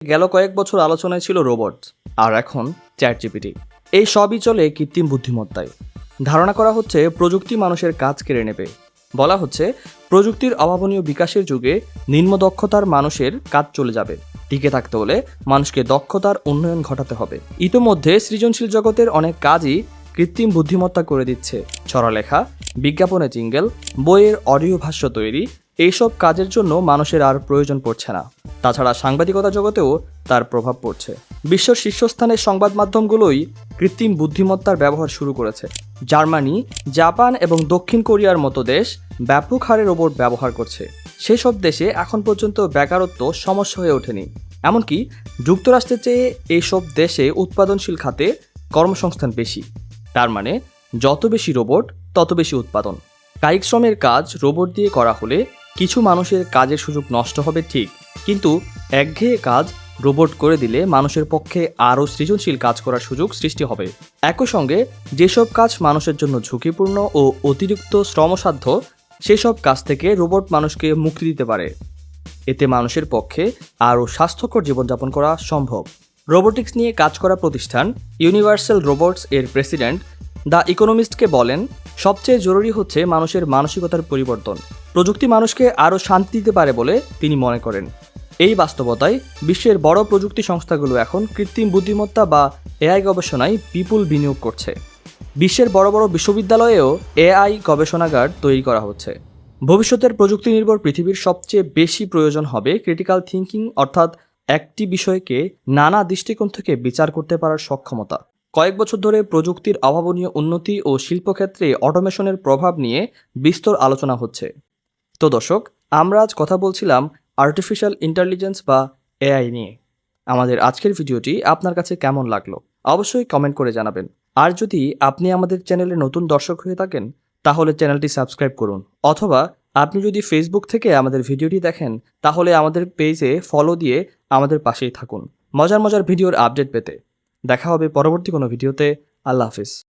গেল কয়েক বছর আলোচনায় ছিল রোবট, আর এখন চ্যাট জিপিটি। এই সবই চলে কৃত্রিম বুদ্ধিমত্তায়। ধারণা করা হচ্ছে প্রযুক্তি মানুষের কাজ কেড়ে নেবে। বলা হচ্ছে প্রযুক্তির অভাবনীয় বিকাশের যুগে নিম্ন দক্ষতার মানুষের কাজ চলে যাবে। টিকে থাকতে হলে মানুষকে দক্ষতার উন্নয়ন ঘটাতে হবে। ইতোমধ্যে সৃজনশীল জগতের অনেক কাজই কৃত্রিম বুদ্ধিমত্তা করে দিচ্ছে। ছড়ালেখা, বিজ্ঞাপনে জিঙ্গেল, বইয়ের অডিও ভাষ্য তৈরি, এইসব কাজের জন্য মানুষের আর প্রয়োজন পড়ছে না। তাছাড়া সাংবাদিকতা জগতেও তার প্রভাব পড়ছে। বিশ্বের শীর্ষস্থানের সংবাদ মাধ্যমগুলোই কৃত্রিম বুদ্ধিমত্তার ব্যবহার শুরু করেছে। জার্মানি, জাপান এবং দক্ষিণ কোরিয়ার মতো দেশ ব্যাপক হারে রোবট ব্যবহার করছে। সেসব দেশে এখন পর্যন্ত বেকারত্ব সমস্যা হয়ে ওঠেনি। এমনকি যুক্তরাষ্ট্রের চেয়ে এইসব দেশে উৎপাদনশীল খাতে কর্মসংস্থান বেশি। তার মানে যত বেশি রোবট তত বেশি উৎপাদন। কায়িক শ্রমের কাজ রোবট দিয়ে করা হলে কিছু মানুষের কাজের সুযোগ নষ্ট হবে ঠিক, কিন্তু একঘেয়ে কাজ রোবট করে দিলে মানুষের পক্ষে আরও সৃজনশীল কাজ করার সুযোগ সৃষ্টি হবে। একই সঙ্গে যেসব কাজ মানুষের জন্য ঝুঁকিপূর্ণ ও অতিরিক্ত শ্রমসাধ্য, সেসব কাজ থেকে রোবট মানুষকে মুক্তি দিতে পারে। এতে মানুষের পক্ষে আরও স্বাস্থ্যকর জীবনযাপন করা সম্ভব। রোবোটিক্স নিয়ে কাজ করা প্রতিষ্ঠান ইউনিভার্সাল রোবটস এর প্রেসিডেন্ট দ্য ইকোনমিস্টকে বলেন, সবচেয়ে জরুরি হচ্ছে মানুষের মানসিকতার পরিবর্তন। প্রযুক্তি মানুষকে আরও শান্তি দিতে পারে বলে তিনি মনে করেন। এই বাস্তবতায় বিশ্বের বড় প্রযুক্তি সংস্থাগুলো এখন কৃত্রিম বুদ্ধিমত্তা বা এআই গবেষণায় বিপুল বিনিয়োগ করছে। বিশ্বের বড় বড় বিশ্ববিদ্যালয়েও এআই গবেষণাগার তৈরি করা হচ্ছে। ভবিষ্যতের প্রযুক্তি নির্ভর পৃথিবীর সবচেয়ে বেশি প্রয়োজন হবে ক্রিটিক্যাল থিঙ্কিং, অর্থাৎ একটি বিষয়কে নানা দৃষ্টিকোণ থেকে বিচার করতে পারার সক্ষমতা। কয়েক বছর ধরে প্রযুক্তির অভাবনীয় উন্নতি ও শিল্পক্ষেত্রে অটোমেশনের প্রভাব নিয়ে বিস্তর আলোচনা হচ্ছে। তো দর্শক, আমরা আজ কথা বলছিলাম আর্টিফিশিয়াল ইন্টেলিজেন্স বা এআই নিয়ে। আমাদের আজকের ভিডিওটি আপনার কাছে কেমন লাগলো অবশ্যই কমেন্ট করে জানাবেন। আর যদি আপনি আমাদের চ্যানেলে নতুন দর্শক হয়ে থাকেন তাহলে চ্যানেলটি সাবস্ক্রাইব করুন, অথবা আপনি যদি ফেসবুক থেকে আমাদের ভিডিওটি দেখেন তাহলে আমাদের পেজে ফলো দিয়ে আমাদের পাশেই থাকুন মজার মজার ভিডিওর আপডেট পেতে। দেখা হবে পরবর্তী কোনো ভিডিওতে। আল্লাহ হাফিজ।